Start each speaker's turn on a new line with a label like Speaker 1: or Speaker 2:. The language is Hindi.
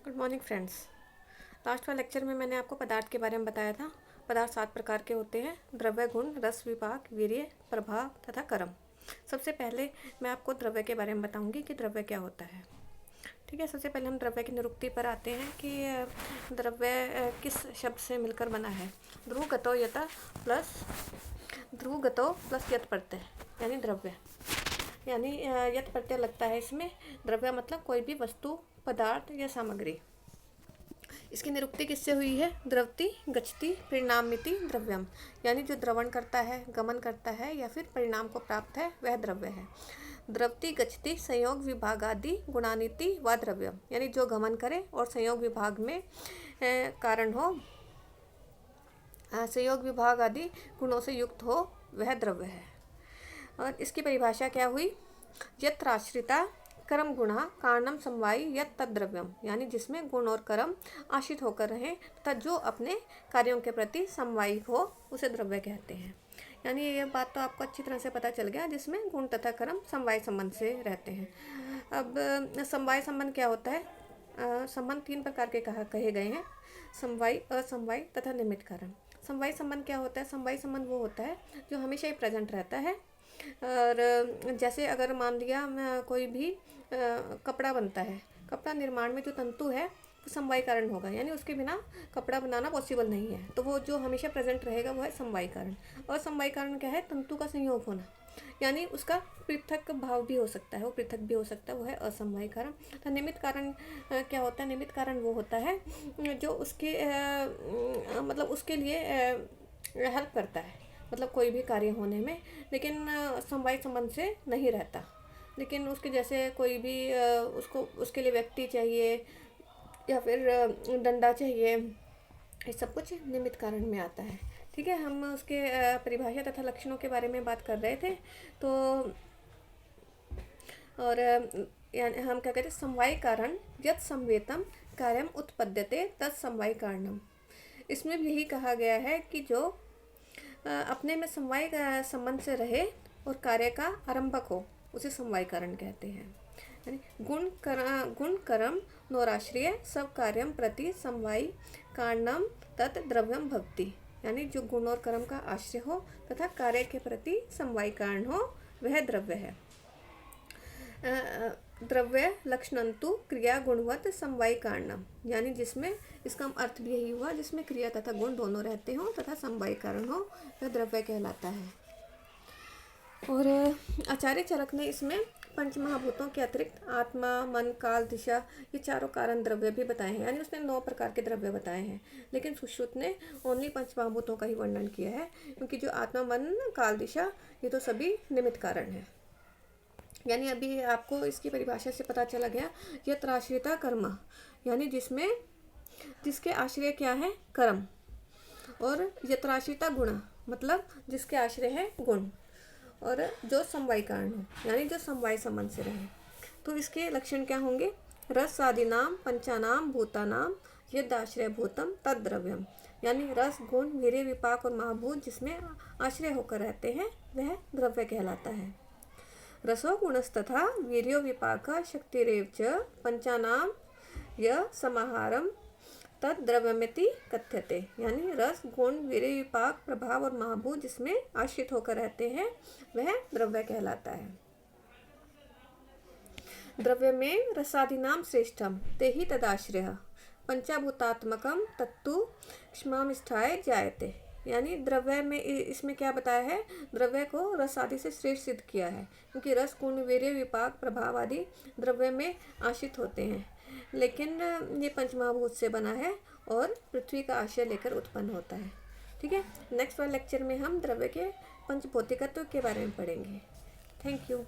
Speaker 1: Good morning friends. लास्ट वाले लेक्चर में मैंने आपको पदार्थ के बारे में बताया था। पदार्थ 7 प्रकार के होते हैं: द्रव्य, गुण, रस, विपाक, वीर्य, प्रभाव तथा कर्म। सबसे पहले मैं आपको द्रव्य के बारे में बताऊंगी कि द्रव्य क्या होता है। ठीक है, सबसे पहले हम द्रव्य की निरुक्ति पर आते हैं कि द्रव्य किस शब्द से मिलकर बना है। ध्रुवगतो प्लस यत प्रत्यय यानी द्रव्य, यानी यत प्रत्यय लगता है इसमें। द्रव्य मतलब कोई भी वस्तु, पदार्थ या सामग्री। इसकी निरुक्ति किससे हुई है? द्रवति गच्छति परिणामिति द्रव्यम, यानी जो द्रवण करता है, गमन करता है या फिर परिणाम को प्राप्त है, वह द्रव्य है। द्रवति गच्छति संयोग विभागादि गुणानिति व द्रव्यम, यानी जो गमन करे और संयोग विभाग में कारण हो, संयोग विभाग आदि गुणों से युक्त हो, वह द्रव्य है। और इसकी परिभाषा क्या हुई? यत्राश्रिता कर्म गुणा कारणम समवायी यत तद्द्रव्यम, यानी जिसमें गुण और कर्म आश्रित होकर रहें तथा जो अपने कार्यों के प्रति समवायी हो, उसे द्रव्य कहते हैं। यानी ये बात तो आपको अच्छी तरह से पता चल गया, जिसमें गुण तथा कर्म समवाय संबंध से रहते हैं। अब समवाय संबंध क्या होता है? संबंध 3 प्रकार के कहे गए हैं: समवायी, असमवायी तथा निमित्त कारण। समवाय संबंध क्या होता है? समवाय संबंध वो होता है जो हमेशा ही प्रेजेंट रहता है। और जैसे अगर मान लिया कोई भी कपड़ा बनता है, कपड़ा निर्माण में जो तंतु है वो समवाय कारण होगा, यानी उसके बिना कपड़ा बनाना पॉसिबल नहीं है, तो वो जो हमेशा प्रेजेंट रहेगा वो है समवाय कारण। और समवाय कारण क्या है? तंतु का संयोग होना, यानी उसका पृथक भाव भी हो सकता है, वो पृथक भी हो सकता है, वो है असमवाय कारण। तो निमित्त कारण क्या होता है? निमित्त कारण वो होता है जो उसके मतलब उसके लिए हेल्प करता है, मतलब कोई भी कार्य होने में, लेकिन समवाय संबंध से नहीं रहता। लेकिन उसके जैसे कोई भी उसको उसके लिए व्यक्ति चाहिए या फिर डंडा चाहिए, ये सब कुछ निमित्त कारण में आता है। ठीक है, हम उसके परिभाषा तथा लक्षणों के बारे में बात कर रहे थे। तो और यानी हम क्या कहते हैं? समवाय कारण यत् संवेतम कार्यम उत्पद्यते तत् समवाय कारणम। इसमें भी यही कहा गया है कि जो अपने में समवाय संबंध से रहे और कार्य का आरंभक हो, उसे समवाय कारण कहते हैं। यानी गुण कर्म नोराश्रिय सब कार्यम प्रति समवाय कारणम तत् द्रव्यम भवति, यानी जो गुण और कर्म का आश्रय हो तथा कार्य के प्रति समवाय कारण हो, वह द्रव्य है। द्रव्य लक्षणंतु क्रिया गुणवत समवाय कारणम, यानी जिसमें इसका अर्थ भी यही हुआ, जिसमें क्रिया तथा गुण दोनों रहते हों तथा समवाय कारण हो, वह द्रव्य कहलाता है। और आचार्य चरक ने इसमें पंच महाभूतों के अतिरिक्त आत्मा, मन, काल, दिशा, ये चारों कारण द्रव्य भी बताए हैं, यानी उसने 9 प्रकार के द्रव्य बताए हैं। लेकिन सुश्रुत ने ओनली पंच महाभूतों का ही वर्णन किया है, क्योंकि जो आत्मा, मन, काल, दिशा, ये तो सभी निमित्त कारण है। यानी अभी आपको इसकी परिभाषा से पता चला गया, यत्राश्रिता कर्म, यानी जिसके आश्रय क्या है? कर्म। और यत्राश्रिता गुण, मतलब जिसके आश्रय है गुण, और जो समवाय कारण हो, यानी जो समवाय संबंध से रहे। तो इसके लक्षण क्या होंगे? रस आदि नाम पंचानाम भूतानाम यदाश्रय भूतम तद्द्रव्यम, यानी रस, गुण, वीर्य, विपाक और महाभूत जिसमें आश्रय होकर रहते हैं, वह द्रव्य कहलाता है। रसो गुणस्तथा वीर्यो विपाक शक्तिरेव च पंचानाम य समाहारम तद्द्रव्यमिति कथ्यते, यानी रस, गुण, वीर्य, विपाक, प्रभाव और महाभूत जिसमें आश्रित होकर रहते हैं, वह द्रव्य कहलाता है। द्रव्य में रसादिनाम श्रेष्ठम ते ही तदाश्रय पंचाभूतात्मकम तत्तु क्ष्मामिष्ठाय जायते, यानी द्रव्य में इसमें क्या बताया है? द्रव्य को रस आदि से श्रेष्ठ सिद्ध किया है, क्योंकि रस, गुण, वीर्य, विपाक, प्रभाव आदि द्रव्य में आश्रित होते हैं, लेकिन ये पंचमहाभूत से बना है और पृथ्वी का आश्रय लेकर उत्पन्न होता है। ठीक है, नेक्स्ट वाले लेक्चर में हम द्रव्य के पंचभौतिकत्व के बारे में पढ़ेंगे। Thank you.